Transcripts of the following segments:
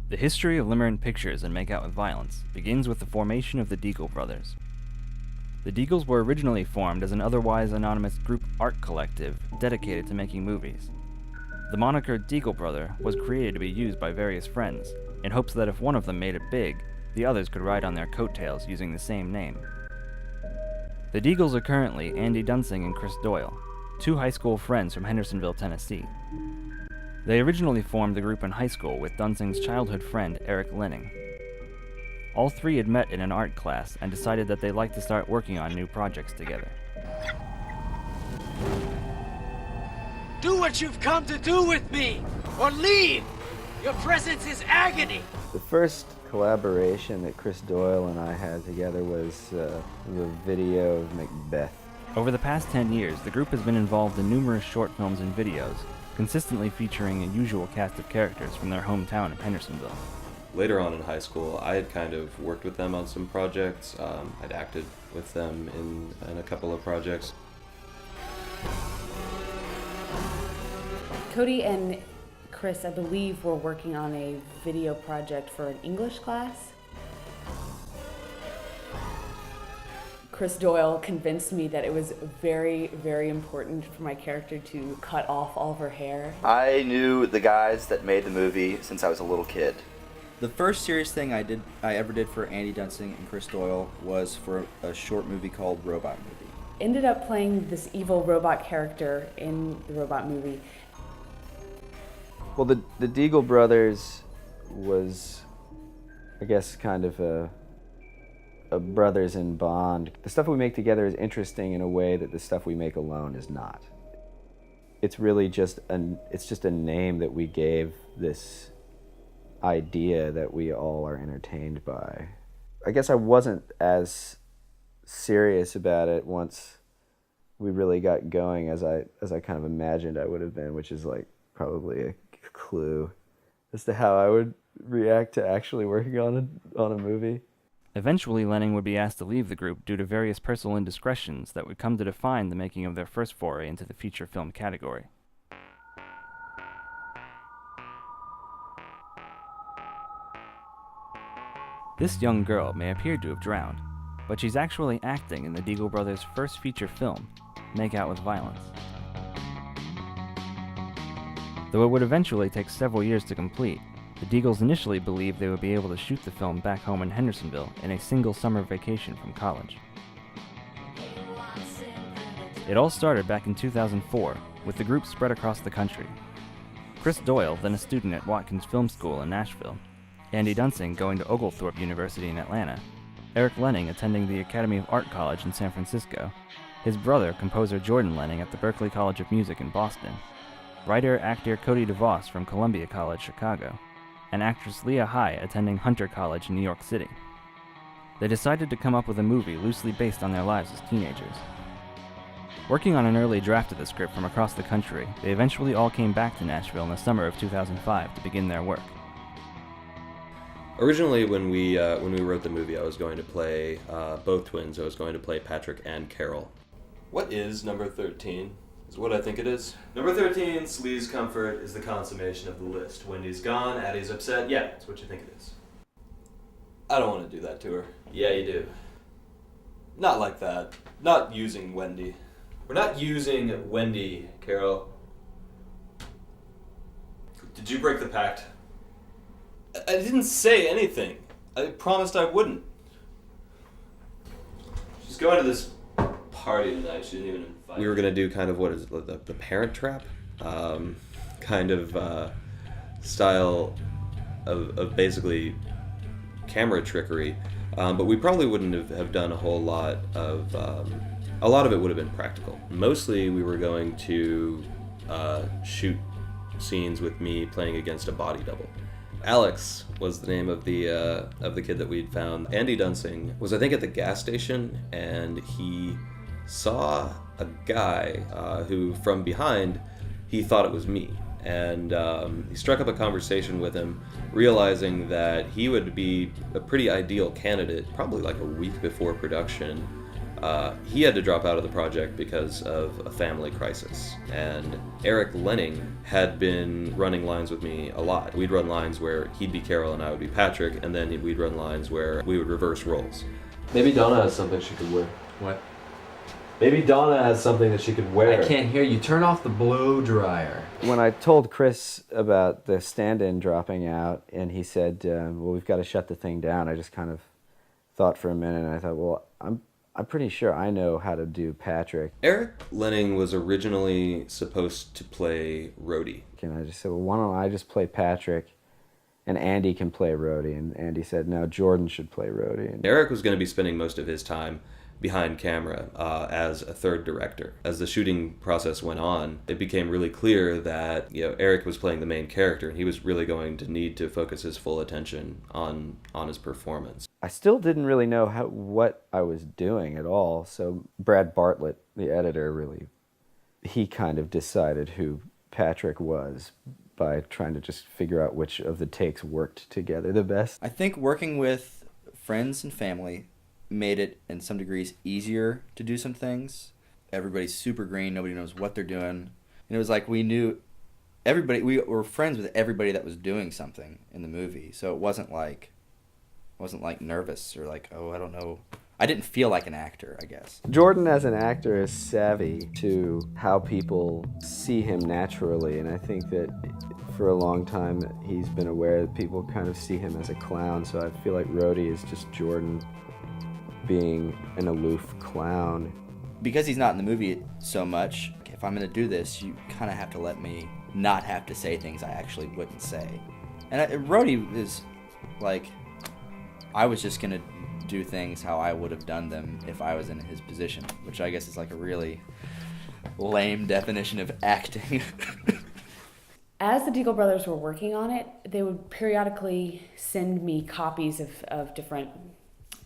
The history of Limerent Pictures and Make Out with Violence begins with the formation of the Deagle brothers. The Deagles were originally formed as an otherwise anonymous group art collective dedicated to making movies. The moniker Deagle Brother was created to be used by various friends, in hopes that if one of them made it big, the others could ride on their coattails using the same name. The Deagles are currently Andy Dunsing and Chris Doyle, two high school friends from Hendersonville, Tennessee. They originally formed the group in high school with Dunsing's childhood friend Eric Lenning. All three had met in an art class and decided that they'd like to start working on new projects together. Do what you've come to do with me, or leave! Your presence is agony! The first collaboration that Chris Doyle and I had together was the video of Macbeth. Over the past 10 years, the group has been involved in numerous short films and videos, consistently featuring a usual cast of characters from their hometown of Hendersonville. Later on in high school, I had kind of worked with them on some projects. I'd acted with them in a couple of projects. Cody and Chris, I believe, were working on a video project for an English class. Chris Doyle convinced me that it was very, very important for my character to cut off all of her hair. I knew the guys that made the movie since I was a little kid. The first serious thing I ever did for Andy Dunsing and Chris Doyle was for a short movie called Robot Movie. Ended up playing this evil robot character in the robot movie. Well, the Deagle brothers was, I guess, kind of a brothers in bond. The stuff we make together is interesting in a way that the stuff we make alone is not. It's really just a name that we gave this idea that we all are entertained by. I guess I wasn't as serious about it once we really got going as I kind of imagined I would have been, which is like probably a clue as to how I would react to actually working on a movie. Eventually, Lenning would be asked to leave the group due to various personal indiscretions that would come to define the making of their first foray into the feature film category. This young girl may appear to have drowned, but she's actually acting in the Deagle brothers' first feature film, Make Out with Violence. Though it would eventually take several years to complete, the Deagles initially believed they would be able to shoot the film back home in Hendersonville in a single summer vacation from college. It all started back in 2004, with the group spread across the country. Chris Doyle, then a student at Watkins Film School in Nashville, Andy Dunsing going to Oglethorpe University in Atlanta, Eric Lenning attending the Academy of Art College in San Francisco, his brother, composer Jordan Lenning at the Berklee College of Music in Boston, writer-actor Cody DeVos from Columbia College, Chicago, and actress Leah High attending Hunter College in New York City. They decided to come up with a movie loosely based on their lives as teenagers. Working on an early draft of the script from across the country, they eventually all came back to Nashville in the summer of 2005 to begin their work. Originally, when we wrote the movie, I was going to play both twins. I was going to play Patrick and Carol. What is number 13? Is what I think it is. Number 13, Slee's comfort is the consummation of the list. Wendy's gone, Addie's upset. Yeah, it's what you think it is. I don't want to do that to her. Yeah, you do. Not like that. Not using Wendy. We're not using Wendy, Carol. Did you break the pact? I didn't say anything. I promised I wouldn't. She's going to this party tonight. She didn't even invite me. We were going to do kind of what is it, the Parent Trap? Kind of style of basically camera trickery. But we probably wouldn't have done a whole lot of... a lot of it would have been practical. Mostly we were going to shoot scenes with me playing against a body double. Alex was the name of the kid that we'd found. Andy Dunsing was, I think, at the gas station, and he saw a guy who, from behind, he thought it was me. And he struck up a conversation with him, realizing that he would be a pretty ideal candidate, probably like a week before production, He had to drop out of the project because of a family crisis. And Eric Lenning had been running lines with me a lot. We'd run lines where he'd be Carol and I would be Patrick, and then we'd run lines where we would reverse roles. Maybe Donna has something she could wear. What? Maybe Donna has something that she could wear. I can't hear you. Turn off the blow dryer. When I told Chris about the stand-in dropping out, and he said, well, we've got to shut the thing down, I just kind of thought for a minute, and I thought, well, I'm pretty sure I know how to do Patrick. Eric Lenning was originally supposed to play Rhodey. And I just said, well, why don't I just play Patrick, and Andy can play Rhodey? And Andy said, no, Jordan should play Rhodey. And Eric was going to be spending most of his time behind camera as a third director. As the shooting process went on, it became really clear that Eric was playing the main character, and he was really going to need to focus his full attention on his performance. I still didn't really know what I was doing at all, so Brad Bartlett, the editor, he kind of decided who Patrick was by trying to just figure out which of the takes worked together the best. I think working with friends and family made it, in some degrees, easier to do some things. Everybody's super green. Nobody knows what they're doing. And it was like we knew everybody. We were friends with everybody that was doing something in the movie. So it wasn't like nervous or like, oh, I don't know. I didn't feel like an actor, I guess. Jordan, as an actor, is savvy to how people see him naturally, and I think that for a long time he's been aware that people kind of see him as a clown, so I feel like Rhodey is just Jordan being an aloof clown. Because he's not in the movie so much, if I'm going to do this, you kind of have to let me not have to say things I actually wouldn't say. And Rhodey is like, I was just going to do things how I would have done them if I was in his position, which I guess is like a really lame definition of acting. As the Deagle brothers were working on it, they would periodically send me copies of different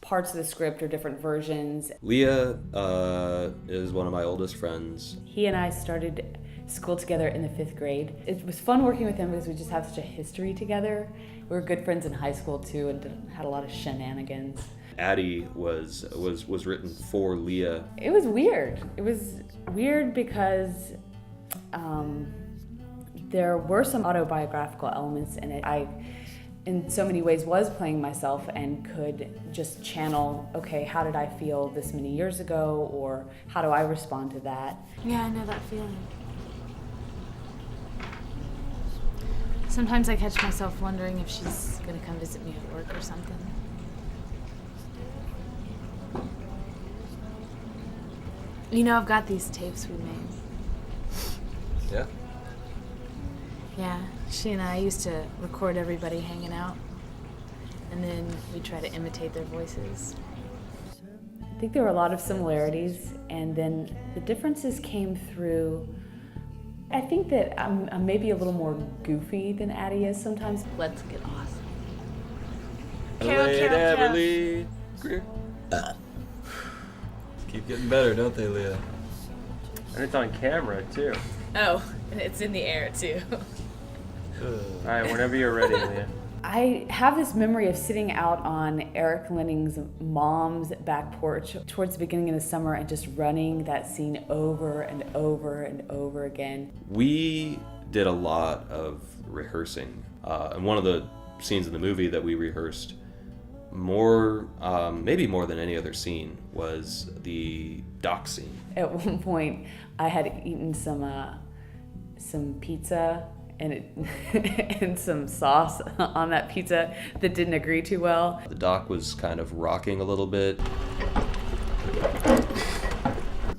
parts of the script or different versions. Leah is one of my oldest friends. He and I started school together in the 5th grade. It was fun working with him because we just have such a history together. We were good friends in high school too and had a lot of shenanigans. Addie was written for Leah. It was weird. It was weird because there were some autobiographical elements in it. I, in so many ways, was playing myself and could just channel, okay, how did I feel this many years ago, or how do I respond to that? Yeah, I know that feeling. Sometimes I catch myself wondering if she's gonna come visit me at work or something. You know, I've got these tapes we made. Yeah? Yeah, she and I used to record everybody hanging out, and then we'd try to imitate their voices. I think there were a lot of similarities, and then the differences came through. I think that I'm maybe a little more goofy than Addie is sometimes. Let's get awesome. Adelaide Everly. Keep getting better, don't they, Leah? And it's on camera, too. Oh, and it's in the air, too. Alright, whenever you're ready, Leah. I have this memory of sitting out on Eric Lenning's mom's back porch towards the beginning of the summer and just running that scene over and over and over again. We did a lot of rehearsing, and one of the scenes in the movie that we rehearsed more, maybe more than any other scene, was the dock scene. At one point, I had eaten some pizza and some sauce on that pizza that didn't agree too well. The dock was kind of rocking a little bit.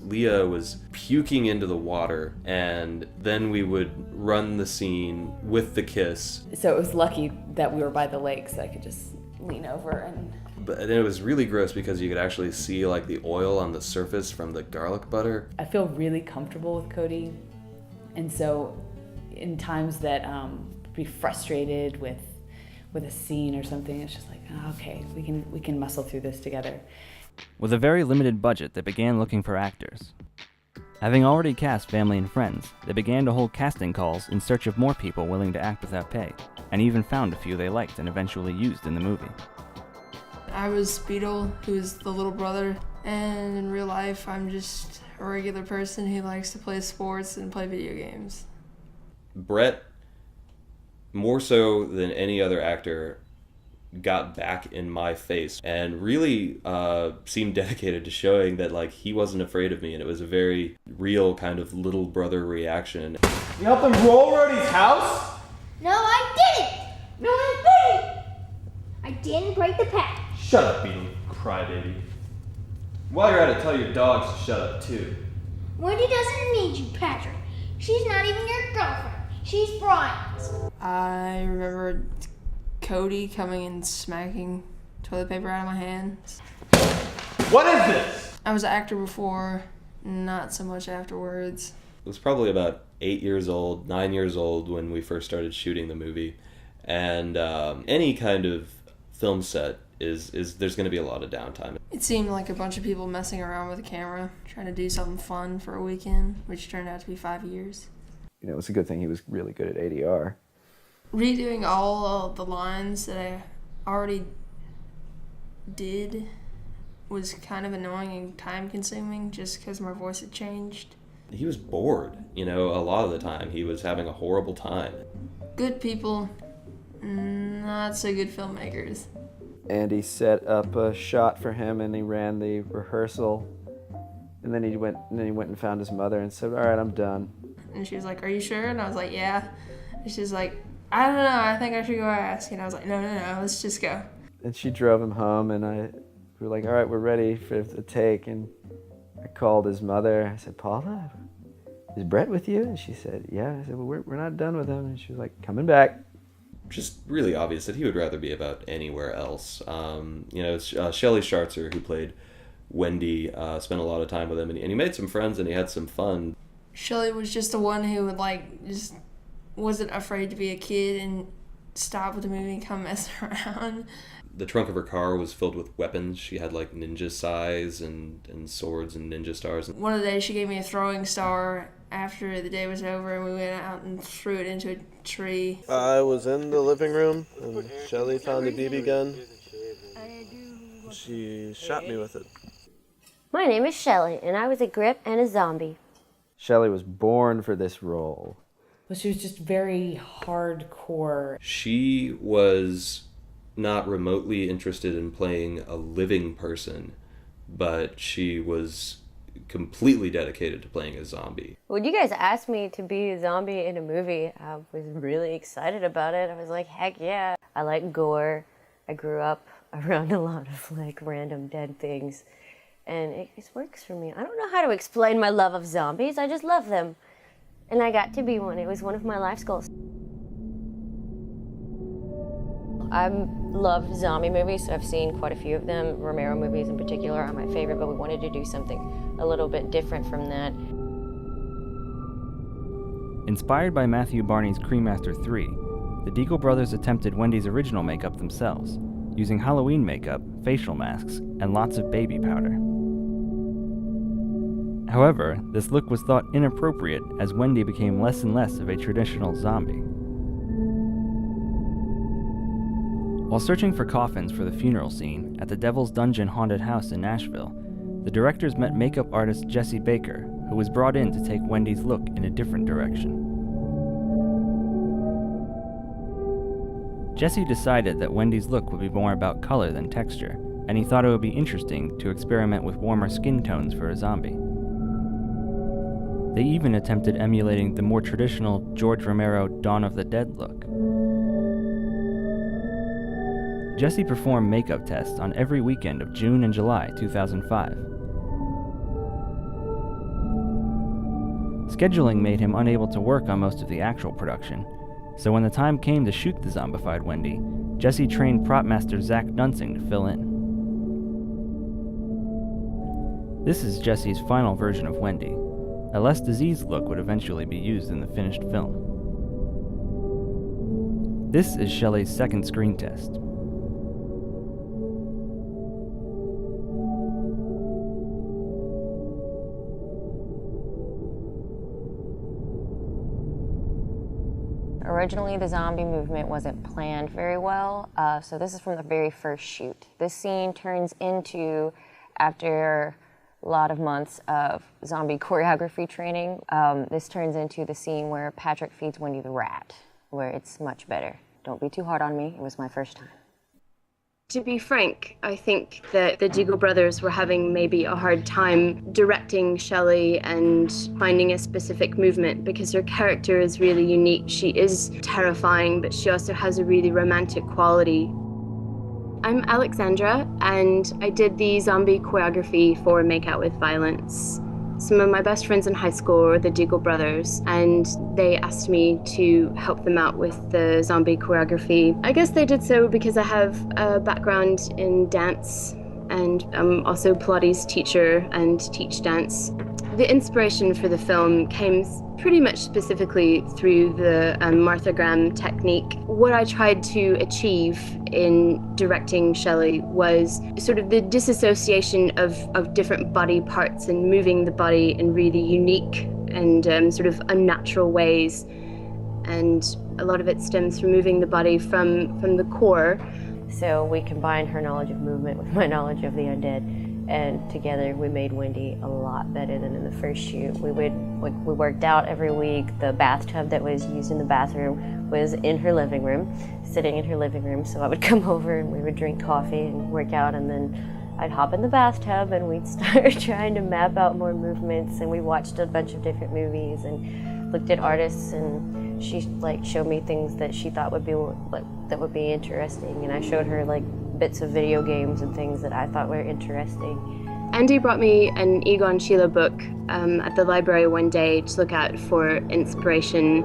Leah was puking into the water, and then we would run the scene with the kiss. So it was lucky that we were by the lake so I could just lean over and... But it was really gross because you could actually see like the oil on the surface from the garlic butter. I feel really comfortable with Cody, and so in times that be frustrated with a scene or something, it's just like, oh, okay, we can muscle through this together. With a very limited budget, they began looking for actors. Having already cast family and friends, they began to hold casting calls in search of more people willing to act without pay, and even found a few they liked and eventually used in the movie. I was Beetle, who is the little brother. And in real life, I'm just a regular person who likes to play sports and play video games. Brett, more so than any other actor, got back in my face and really seemed dedicated to showing that like he wasn't afraid of me, and it was a very real kind of little brother reaction. You helped them roll Rhodey's house? No, I didn't! No, I didn't! I didn't break the pact. Shut up, Beetle, crybaby. While you're at it, tell your dogs to shut up too. Wendy doesn't need you, Patrick. She's not even your girlfriend. She's Brian's. I remember Cody coming and smacking toilet paper out of my hands. What is this? I was an actor before, not so much afterwards. It was probably about 9 years old when we first started shooting the movie, and any kind of film set is there's going to be a lot of downtime. It seemed like a bunch of people messing around with a camera, trying to do something fun for a weekend, which turned out to be 5 years. You know, it's a good thing he was really good at ADR. Redoing all of the lines that I already did was kind of annoying and time-consuming just because my voice had changed. He was bored, you know, a lot of the time. He was having a horrible time. Good people, not so good filmmakers. Andy set up a shot for him, and he ran the rehearsal. And then he went and found his mother and said, "All right, I'm done." And she was like, "Are you sure?" And I was like, "Yeah." And she's like, "I don't know, I think I should go ask." And I was like, no, let's just go. And she drove him home, and we were like, "All right, we're ready for the take." And I called his mother. I said, "Paula, is Brett with you?" And she said, "Yeah." I said, "Well, we're not done with him." And she was like, "Coming back." Just really obvious that he would rather be about anywhere else. You know, Shelley Shartzer, who played Wendy, spent a lot of time with him, and he made some friends and he had some fun. Shelley was just the one who would just wasn't afraid to be a kid and stop with the movie and come mess around. The trunk of her car was filled with weapons. She had like ninja sais and swords and ninja stars. One of the days she gave me a throwing star after the day was over, and we went out and threw it into a tree. I was in the living room and Shelley found a BB gun. She shot me with it. My name is Shelley, and I was a grip and a zombie. Shelley was born for this role. Well, she was just very hardcore. She was not remotely interested in playing a living person, but she was completely dedicated to playing a zombie. When you guys asked me to be a zombie in a movie, I was really excited about it. I was like, heck yeah. I like gore. I grew up around a lot of random dead things, and it just works for me. I don't know how to explain my love of zombies. I just love them. And I got to be one. It was one of my life's goals. I love zombie movies, so I've seen quite a few of them. Romero movies in particular are my favorite, but we wanted to do something a little bit different from that. Inspired by Matthew Barney's Cremaster 3, the Deagle brothers attempted Wendy's original makeup themselves, using Halloween makeup, facial masks, and lots of baby powder. However, this look was thought inappropriate as Wendy became less and less of a traditional zombie. While searching for coffins for the funeral scene at the Devil's Dungeon haunted house in Nashville, the directors met makeup artist Jesse Baker, who was brought in to take Wendy's look in a different direction. Jesse decided that Wendy's look would be more about color than texture, and he thought it would be interesting to experiment with warmer skin tones for a zombie. They even attempted emulating the more traditional George Romero Dawn of the Dead look. Jesse performed makeup tests on every weekend of June and July 2005. Scheduling made him unable to work on most of the actual production, so when the time came to shoot the zombified Wendy, Jesse trained prop master Zach Dunsing to fill in. This is Jesse's final version of Wendy. A less diseased look would eventually be used in the finished film. This is Shelley's second screen test. Originally, the zombie movement wasn't planned very well, so this is from the very first shoot. This scene turns into After a lot of months of zombie choreography training, this turns into the scene where Patrick feeds Wendy the rat, where it's much better. Don't be too hard on me, it was my first time. To be frank, I think that the Deagle brothers were having maybe a hard time directing Shelley and finding a specific movement because her character is really unique. She is terrifying, but she also has a really romantic quality. I'm Alexandra, and I did the zombie choreography for Make Out With Violence. Some of my best friends in high school were the Deagle brothers, and they asked me to help them out with the zombie choreography. I guess they did so because I have a background in dance, and I'm also a Pilates teacher and teach dance. The inspiration for the film came pretty much specifically through the Martha Graham technique. What I tried to achieve in directing Shelley was sort of the disassociation of different body parts and moving the body in really unique and sort of unnatural ways. And a lot of it stems from moving the body from the core. So we combined her knowledge of movement with my knowledge of the undead, and together we made Wendy a lot better than in the first shoot. We worked out every week. The bathtub that was used in the bathroom was in her living room, sitting in her living room. So I would come over and we would drink coffee and work out, and then I'd hop in the bathtub and we'd start trying to map out more movements. And we watched a bunch of different movies and looked at artists, and she showed me things that she thought would be interesting, and I showed her bits of video games and things that I thought were interesting. Andy brought me an Egon Schiele book at the library one day to look at for inspiration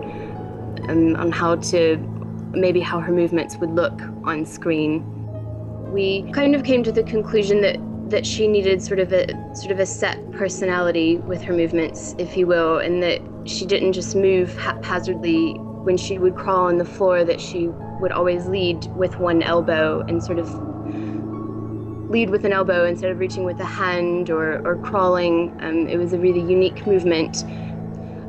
on how her movements would look on screen. We kind of came to the conclusion that she needed sort of a set personality with her movements, if you will, and that she didn't just move haphazardly. When she would crawl on the floor, that she would always lead with one elbow and sort of lead with an elbow instead of reaching with a hand or crawling. It was a really unique movement.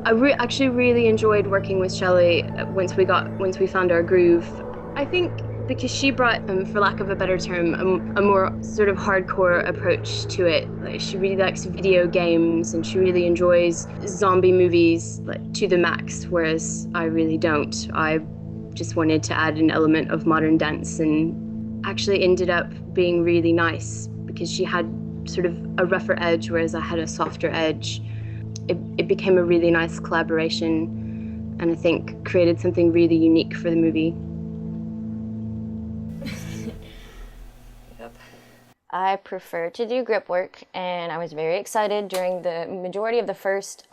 I actually really enjoyed working with Shelley once we found our groove. I think because she brought, for lack of a better term, a more sort of hardcore approach to it. She really likes video games and she really enjoys zombie movies to the max, whereas I really don't. I just wanted to add an element of modern dance, and actually ended up being really nice because she had sort of a rougher edge, whereas I had a softer edge. It became a really nice collaboration, and I think created something really unique for the movie. I prefer to do grip work, and I was very excited during the majority of the first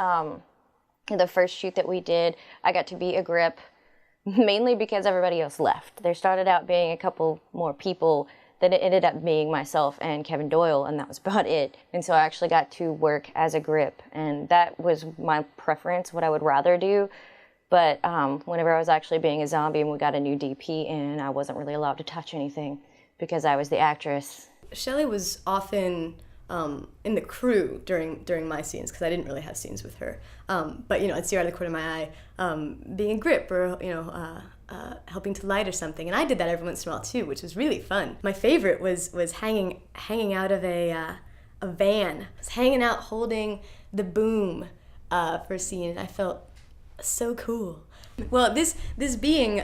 shoot that we did. I got to be a grip, mainly because everybody else left. There started out being a couple more people, then it ended up being myself and Kevin Doyle, and that was about it. And so I actually got to work as a grip, and that was my preference, what I would rather do. But whenever I was actually being a zombie and we got a new DP in, I wasn't really allowed to touch anything because I was the actress. Shelley was often in the crew during my scenes because I didn't really have scenes with her. But I'd see her out of the corner of my eye, being a grip or helping to light or something, and I did that every once in a while too, which was really fun. My favorite was hanging out of a van. I was hanging out holding the boom for a scene, and I felt so cool. Well, this being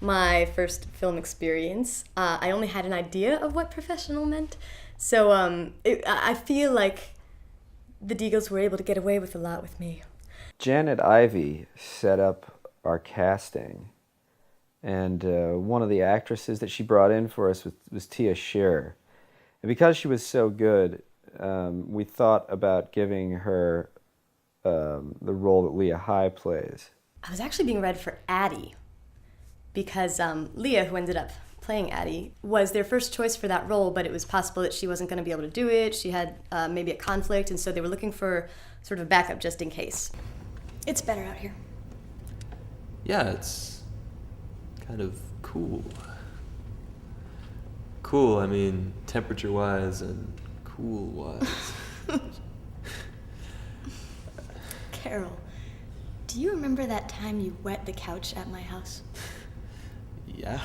my first film experience, I only had an idea of what professional meant. So I feel like the Deagles were able to get away with a lot with me. Janet Ivey set up our casting, and one of the actresses that she brought in for us was Tia Shearer. And because she was so good, we thought about giving her the role that Leah High plays. I was actually being read for Addie, because Leah, who ended up playing Addie, was their first choice for that role, but it was possible that she wasn't going to be able to do it. She had maybe a conflict, and so they were looking for sort of a backup just in case. It's better out here. Yeah, it's kind of cool. Cool, I mean, temperature-wise and cool-wise. Carol, do you remember that time you wet the couch at my house? Yeah.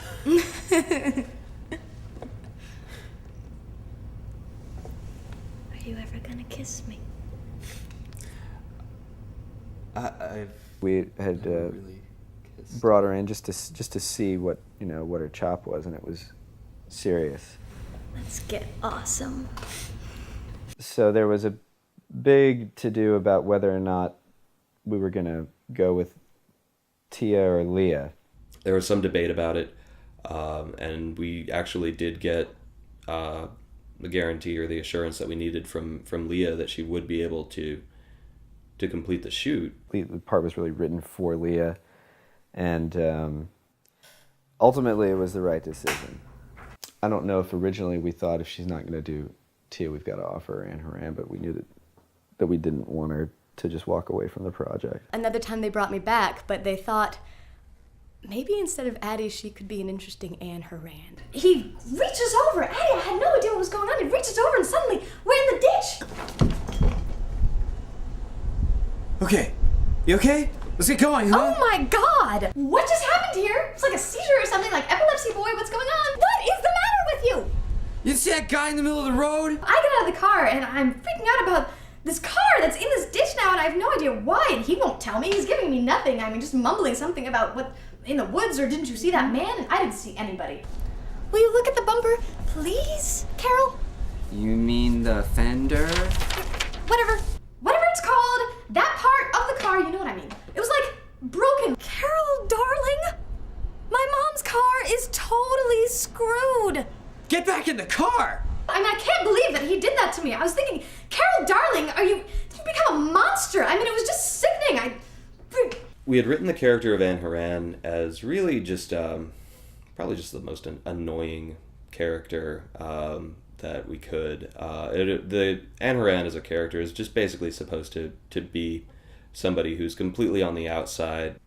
kiss me. We had brought her in just to see what what her chop was, and it was serious. Let's get awesome. So there was a big to-do about whether or not we were going to go with Tia or Leah. There was some debate about it, and we actually did get the guarantee or the assurance that we needed from Leah that she would be able to complete the shoot. The part was really written for Leah, and ultimately it was the right decision. I don't know if originally we thought if she's not going to do Tia, we've got to offer her Anne Horan, but we knew that we didn't want her to just walk away from the project. Another time they brought me back, but they thought maybe instead of Addie, she could be an interesting Anne Horan. He reaches over. Addie, I had no idea what was going on. He reaches over and suddenly we're in the ditch. Okay. You okay? Let's get going, huh? Oh my God! What just happened here? It's like a seizure or something, like epilepsy boy. What's going on? What is the matter with you? You see that guy in the middle of the road? I get out of the car and I'm freaking out about this car that's in this ditch now, and I have no idea why, and he won't tell me. He's giving me nothing. I mean, just mumbling something about what in the woods, or didn't you see that man? And I didn't see anybody. Will you look at the bumper, please, Carol? You mean the fender? Whatever it's called, that part of the car, you know what I mean. It was like broken. Carol, darling, my mom's car is totally screwed. Get back in the car! I mean, I can't believe that he did that to me. I was thinking, Carol, darling, did you become a monster? I mean, it was just sickening. We had written the character of Anne Horan as really just probably just the most annoying character that we could. The Anne Horan as a character is just basically supposed to be somebody who's completely on the outside.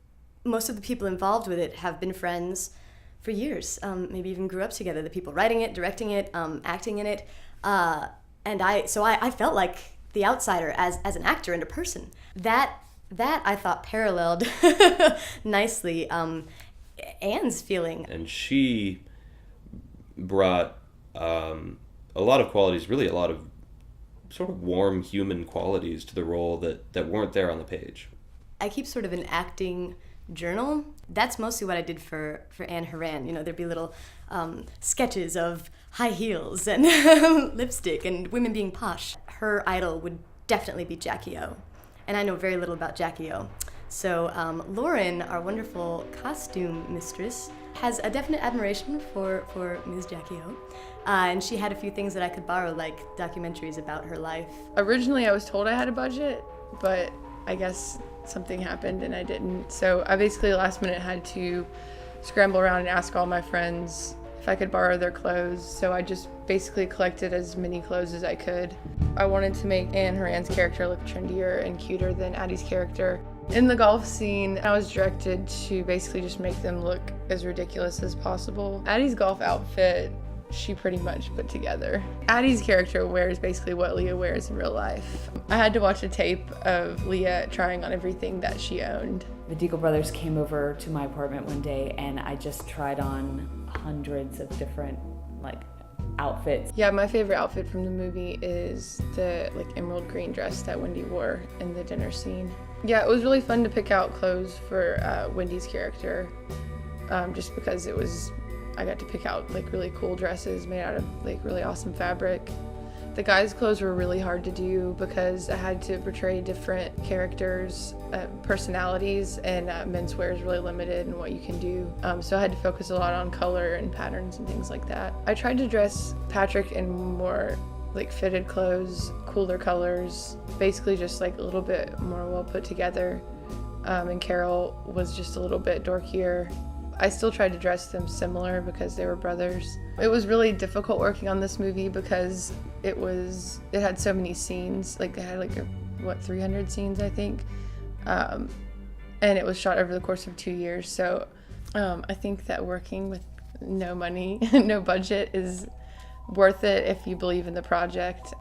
Most of the people involved with it have been friends for years, maybe even grew up together. The people writing it, directing it, acting in it, and I felt like the outsider as an actor and a person. That I thought paralleled nicely Anne's feeling. And she brought a lot of qualities, really a lot of sort of warm human qualities to the role that weren't there on the page. I keep sort of an acting journal. That's mostly what I did for Anne Horan. You know, there'd be little sketches of high heels and lipstick and women being posh. Her idol would definitely be Jackie O. And I know very little about Jackie O. So Lauren, our wonderful costume mistress, has a definite admiration for Ms. Jackie O. And she had a few things that I could borrow, like documentaries about her life. Originally, I was told I had a budget, but I guess something happened and I didn't. So I basically last minute had to scramble around and ask all my friends if I could borrow their clothes. So I just basically collected as many clothes as I could. I wanted to make Anne Horan's character look trendier and cuter than Addie's character. In the golf scene, I was directed to basically just make them look as ridiculous as possible. Addie's golf outfit, she pretty much put together. Addie's character wears basically what Leah wears in real life. I had to watch a tape of Leah trying on everything that she owned. The Deagle brothers came over to my apartment one day and I just tried on hundreds of different outfits. Yeah, my favorite outfit from the movie is the emerald green dress that Wendy wore in the dinner scene. Yeah, it was really fun to pick out clothes for Wendy's character, just because I got to pick out really cool dresses made out of really awesome fabric. The guys' clothes were really hard to do because I had to portray different characters, personalities, and menswear is really limited in what you can do. So I had to focus a lot on color and patterns and things like that. I tried to dress Patrick in more fitted clothes, cooler colors, basically just a little bit more well put together. And Carol was just a little bit dorkier. I still tried to dress them similar because they were brothers. It was really difficult working on this movie because it had so many scenes. They had 300 scenes, I think. And it was shot over the course of 2 years. So I think that working with no money, no budget is worth it if you believe in the project.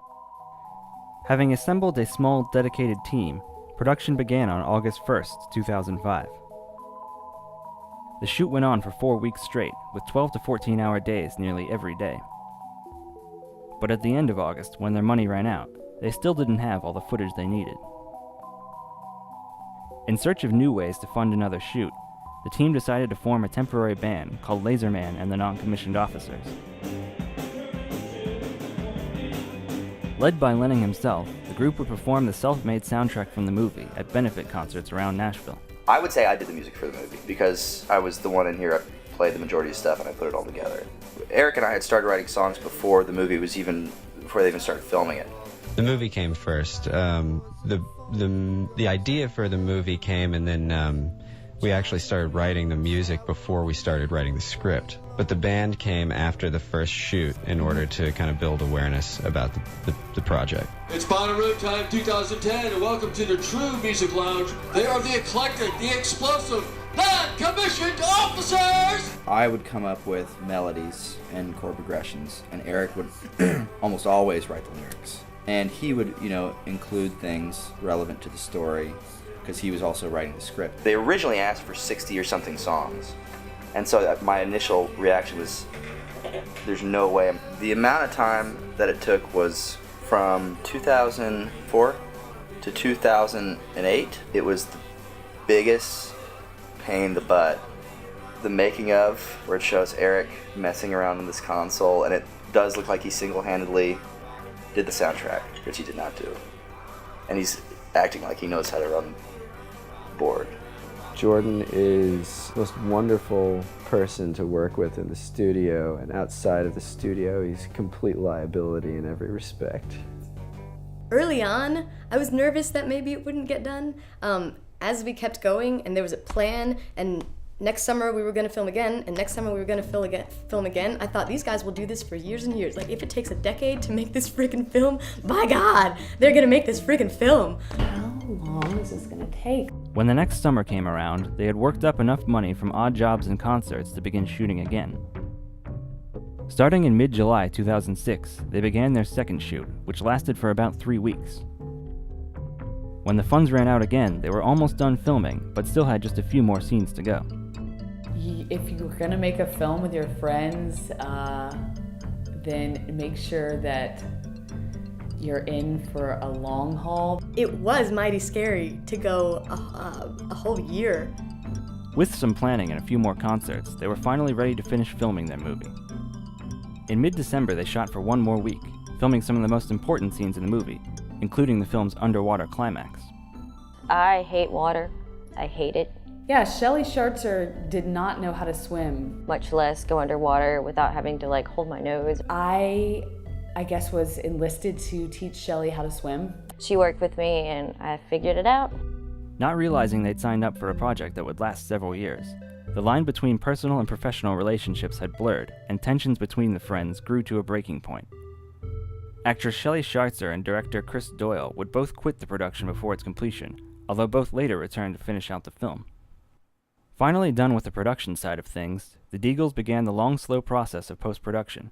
Having assembled a small, dedicated team, production began on August 1st, 2005. The shoot went on for 4 weeks straight, with 12 to 14-hour days nearly every day. But at the end of August, when their money ran out, they still didn't have all the footage they needed. In search of new ways to fund another shoot, the team decided to form a temporary band called Laserman and the Non-Commissioned Officers. Led by Lenning himself, the group would perform the self-made soundtrack from the movie at benefit concerts around Nashville. I would say I did the music for the movie because I was the one in here. I played the majority of stuff and I put it all together. Eric and I had started writing songs before the movie was before they even started filming it. The movie came first. The idea for the movie came, and then we actually started writing the music before we started writing the script. But the band came after the first shoot in order to kind of build awareness about the project. It's Bonnaroo Time 2010, and welcome to the True Music Lounge. They are the eclectic, the explosive, non-commissioned officers! I would come up with melodies and chord progressions, and Eric would almost always write the lyrics. And he would, include things relevant to the story, because he was also writing the script. They originally asked for 60 or something songs. And so my initial reaction was, there's no way. The amount of time that it took was from 2004 to 2008. It was the biggest pain in the butt. The making of, where it shows Eric messing around on this console, and it does look like he single-handedly did the soundtrack, which he did not do. And he's acting like he knows how to run board. Jordan is the most wonderful person to work with in the studio, and outside of the studio, he's a complete liability in every respect. Early on, I was nervous that maybe it wouldn't get done. As we kept going, and there was a plan, and next summer we were going to film again, and next summer we were going to film again, I thought these guys will do this for years and years. Like, if it takes a decade to make this freaking film, by God, they're going to make this freaking film. How long is this going to take? When the next summer came around, they had worked up enough money from odd jobs and concerts to begin shooting again. Starting in mid-July 2006, they began their second shoot, which lasted for about 3 weeks. When the funds ran out again, they were almost done filming, but still had just a few more scenes to go. If you were going to make a film with your friends, then make sure that you're in for a long haul. It was mighty scary to go a whole year. With some planning and a few more concerts, they were finally ready to finish filming their movie. In mid-December, they shot for one more week, filming some of the most important scenes in the movie, including the film's underwater climax. I hate water. I hate it. Yeah, Shelley Schartzer did not know how to swim. Much less go underwater without having to hold my nose. I guess was enlisted to teach Shelley how to swim. She worked with me and I figured it out. Not realizing they'd signed up for a project that would last several years, the line between personal and professional relationships had blurred, and tensions between the friends grew to a breaking point. Actress Shelley Schartzer and director Chris Doyle would both quit the production before its completion, although both later returned to finish out the film. Finally done with the production side of things, the Deagles began the long, slow process of post-production,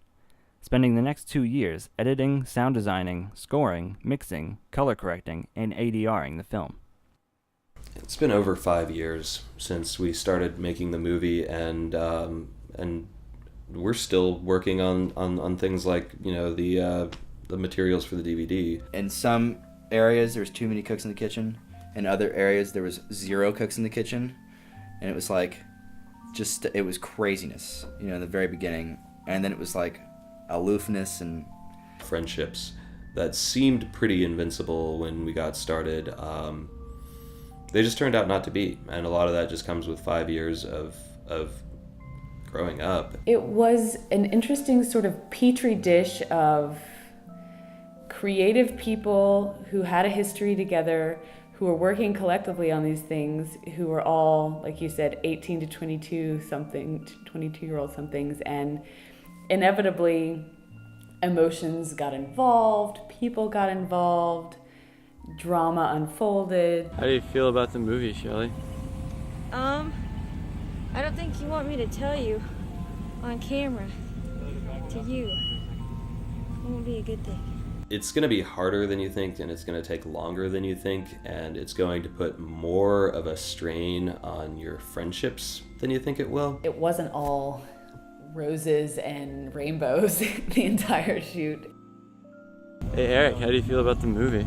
spending the next 2 years editing, sound designing, scoring, mixing, color correcting, and ADRing the film. It's been over 5 years since we started making the movie, and we're still working on things like the materials for the DVD. In some areas, there was too many cooks in the kitchen. In other areas, there was 0 cooks in the kitchen, and it was it was craziness, in the very beginning, and then it was aloofness and friendships that seemed pretty invincible when we got started. They just turned out not to be, and a lot of that just comes with 5 years of growing up. It was an interesting sort of petri dish of creative people who had a history together, who were working collectively on these things, who were all, like you said, 18 to 22-year-old somethings, and inevitably emotions got involved, people got involved, drama unfolded. How do you feel about the movie, Shelley? I don't think you want me to tell you on camera to you. It won't be a good thing. It's going to be harder than you think, and it's going to take longer than you think, and it's going to put more of a strain on your friendships than you think it will. It wasn't all roses and rainbows the entire shoot. Hey Eric, how do you feel about the movie?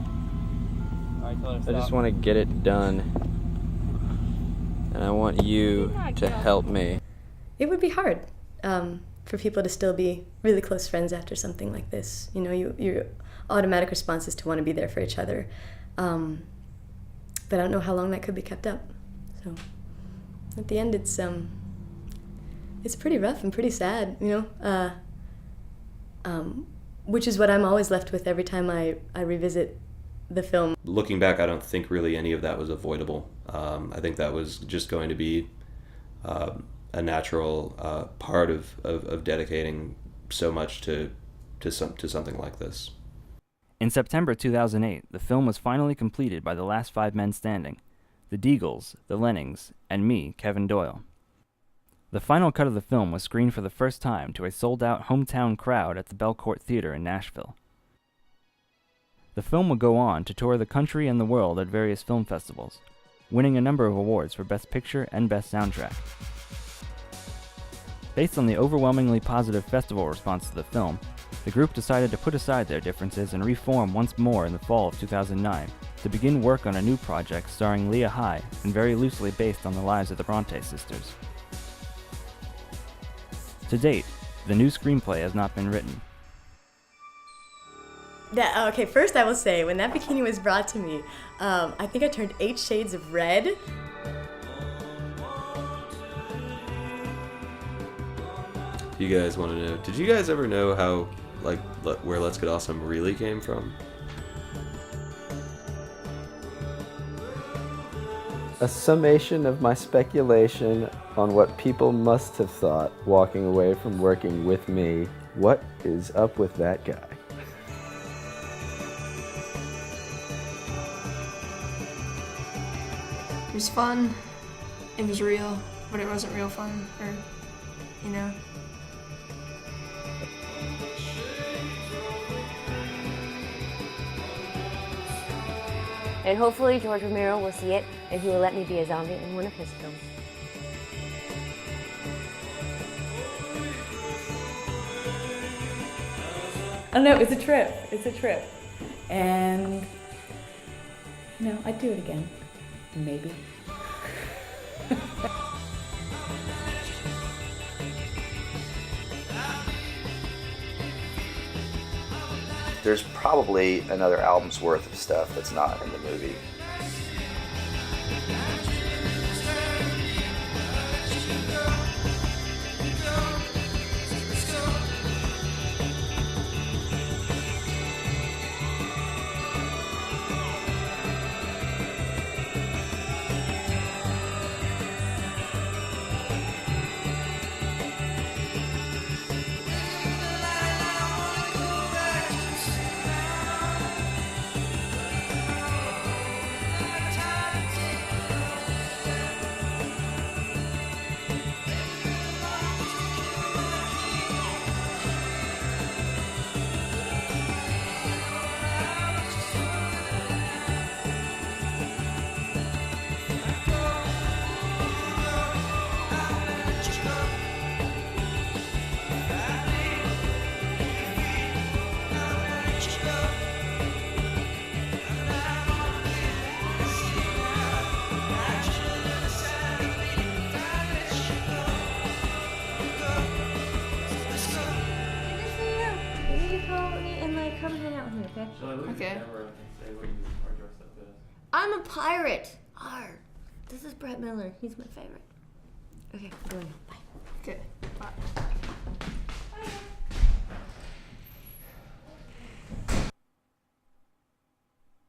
I just want to get it done. And I want you to help me. It would be hard for people to still be really close friends after something like this. You know, your automatic response is to want to be there for each other. But I don't know how long that could be kept up. So at the end, it's pretty rough and pretty sad, you know, which is what I'm always left with every time I revisit the film. Looking back, I don't think really any of that was avoidable. I think that was just going to be a natural part of dedicating so much to something like this. In September 2008, the film was finally completed by the last 5 men standing, the Deagles, the Lennings, and me, Kevin Doyle. The final cut of the film was screened for the first time to a sold-out hometown crowd at the Belcourt Theater in Nashville. The film would go on to tour the country and the world at various film festivals, winning a number of awards for Best Picture and Best Soundtrack. Based on the overwhelmingly positive festival response to the film, the group decided to put aside their differences and reform once more in the fall of 2009 to begin work on a new project starring Leah High and very loosely based on the lives of the Bronte sisters. To date, the new screenplay has not been written. Okay, first I will say, when that bikini was brought to me, I think I turned 8 shades of red. You guys want to know, did you guys ever know how, where Let's Get Awesome really came from? A summation of my speculation on what people must have thought walking away from working with me. What is up with that guy? It was fun. It was real, but it wasn't real fun, or, you know. And hopefully George Romero will see it and he will let me be a zombie in one of his films. I don't know, it's a trip. It's a trip. And, you know, I'd do it again. Maybe. There's probably another album's worth of stuff that's not in the movie. Okay. I'm a pirate. Arr. This is Brett Miller. He's my favorite. Okay, I'm going now. Bye. Okay. Bye.